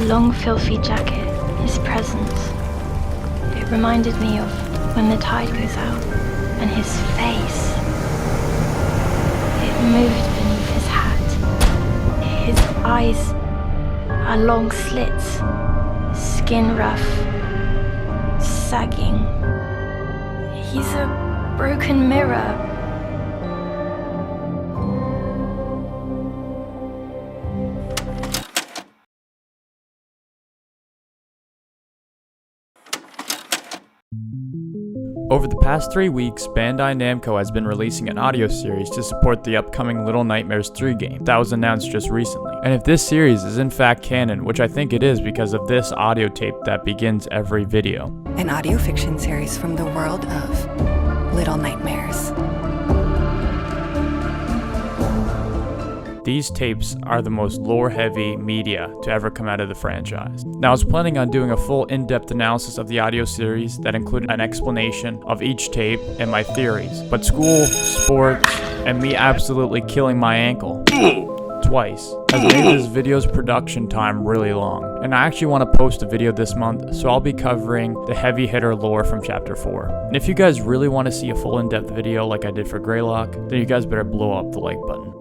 long filthy jacket, his presence. It reminded me of when the tide goes out, and his face. It moved beneath his hat. His eyes are long slits, skin rough, sagging. He's a broken mirror. Over the past 3 weeks, Bandai Namco has been releasing an audio series to support the upcoming Little Nightmares 3 game that was announced just recently. And if this series is in fact canon, which I think it is because of this audio tape that begins every video. An audio fiction series from the world of Little Nightmares. These tapes are the most lore-heavy media to ever come out of the franchise. Now, I was planning on doing a full in-depth analysis of the audio series that included an explanation of each tape and my theories, but school, sports, and me absolutely killing my ankle twice has made this video's production time really long. And I actually want to post a video this month, so I'll be covering the heavy hitter lore from Chapter 4. And if you guys really want to see a full in-depth video like I did for Greylock, then you guys better blow up the like button.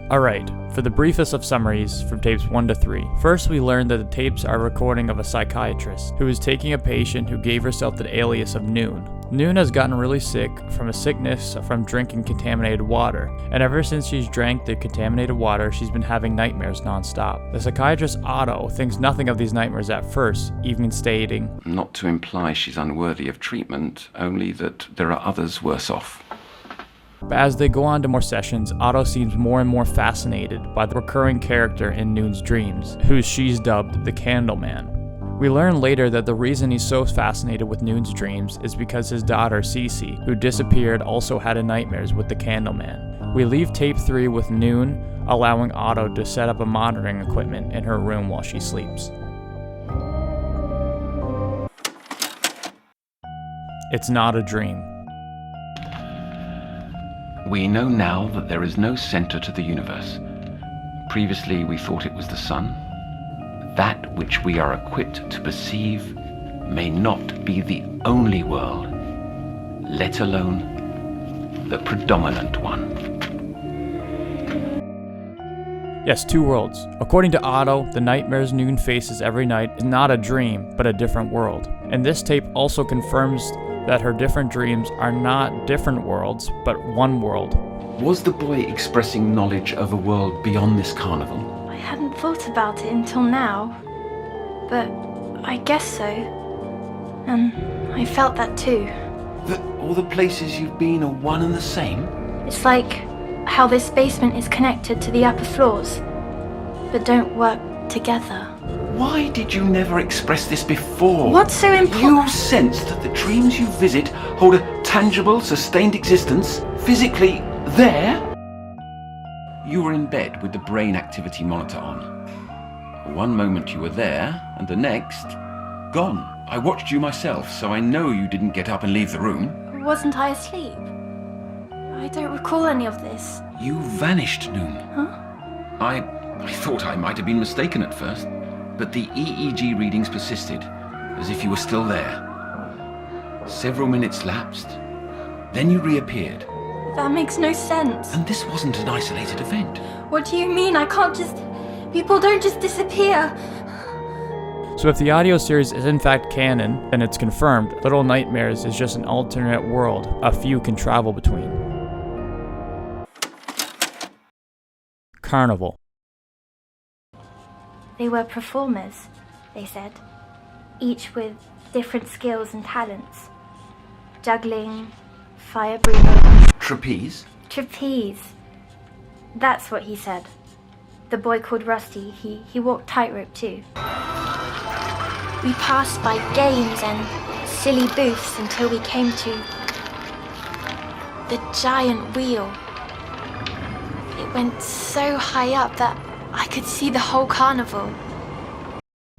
Alright, for the briefest of summaries from tapes 1 to 3. First, we learned that the tapes are a recording of a psychiatrist who is taking a patient who gave herself the alias of Noon. Noon has gotten really sick from a sickness from drinking contaminated water, and ever since she's drank the contaminated water, she's been having nightmares non-stop. The psychiatrist Otto thinks nothing of these nightmares at first, even stating, "Not to imply she's unworthy of treatment, only that there are others worse off." But as they go on to more sessions, Otto seems more and more fascinated by the recurring character in Noon's dreams, who she's dubbed the Candleman. We learn later that the reason he's so fascinated with Noon's dreams is because his daughter Cece, who disappeared, also had nightmares with the Candleman. We leave tape 3 with Noon allowing Otto to set up a monitoring equipment in her room while she sleeps. It's not a dream. We know now that there is no center to the universe. Previously, we thought it was the sun. That which we are equipped to perceive may not be the only world, let alone the predominant one. Yes, 2 worlds. According to Otto, the nightmares Noon faces every night is not a dream, but a different world. And this tape also confirms that her different dreams are not different worlds, but one world. Was the boy expressing knowledge of a world beyond this carnival? I hadn't thought about it until now, but I guess so. I felt that too. That all the places you've been are one and the same? It's like how this basement is connected to the upper floors, but don't work together. Why did you never express this before? What's so important? You sense that the dreams you visit hold a tangible, sustained existence, physically there? You were in bed with the brain activity monitor on. One moment you were there, and the next, gone. I watched you myself, so I know you didn't get up and leave the room. Wasn't I asleep? I don't recall any of this. You vanished, Noon. Huh? I thought I might have been mistaken at first, but the EEG readings persisted, as if you were still there. Several minutes lapsed, then you reappeared. That makes no sense. And this wasn't an isolated event. What do you mean? I can't just... People don't just disappear. So if the audio series is in fact canon, then it's confirmed Little Nightmares is just an alternate world a few can travel between. Carnival. They were performers, they said, each with different skills and talents. Juggling, fire breathing. Trapeze? Trapeze. That's what he said. The boy called Rusty, he walked tightrope too. We passed by games and silly booths until we came to the giant wheel. It went so high up that I could see the whole carnival.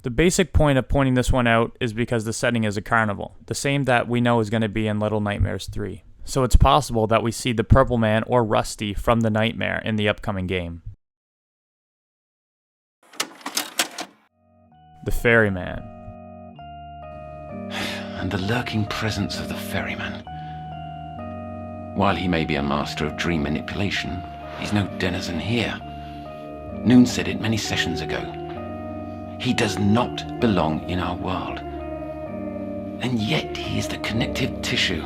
The basic point of pointing this one out is because the setting is a carnival, the same that we know is going to be in Little Nightmares 3. so it's possible that we see the Purple Man or Rusty from the Nightmare in the upcoming game. The Ferryman. And the lurking presence of the Ferryman. While he may be a master of dream manipulation, he's no denizen here. Noon said it many sessions ago. He does not belong in our world. And yet he is the connective tissue.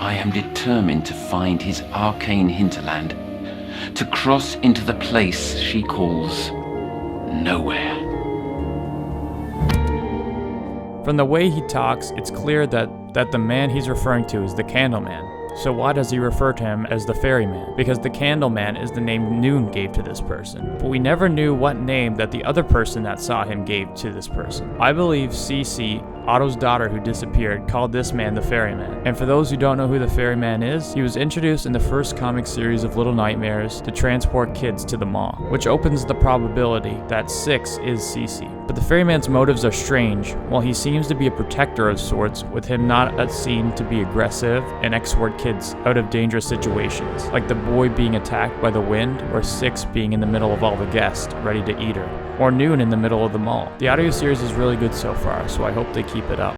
I am determined to find his arcane hinterland, to cross into the place she calls nowhere. From the way he talks, it's clear that the man he's referring to is the Candleman. So why does he refer to him as the Ferryman? Because the Candleman is the name Noon gave to this person. But we never knew what name that the other person that saw him gave to this person. I believe Cece, Otto's daughter who disappeared, called this man the Ferryman. And for those who don't know who the Ferryman is, he was introduced in the first comic series of Little Nightmares to transport kids to the mall, which opens the probability that 6 is Cece. But the Ferryman's motives are strange. While he seems to be a protector of sorts, with him not seen to be aggressive and escort kids out of dangerous situations, like the boy being attacked by the wind, or 6 being in the middle of all the guests, ready to eat her, or Noon in the middle of the mall. The audio series is really good so far, so I hope they keep it up.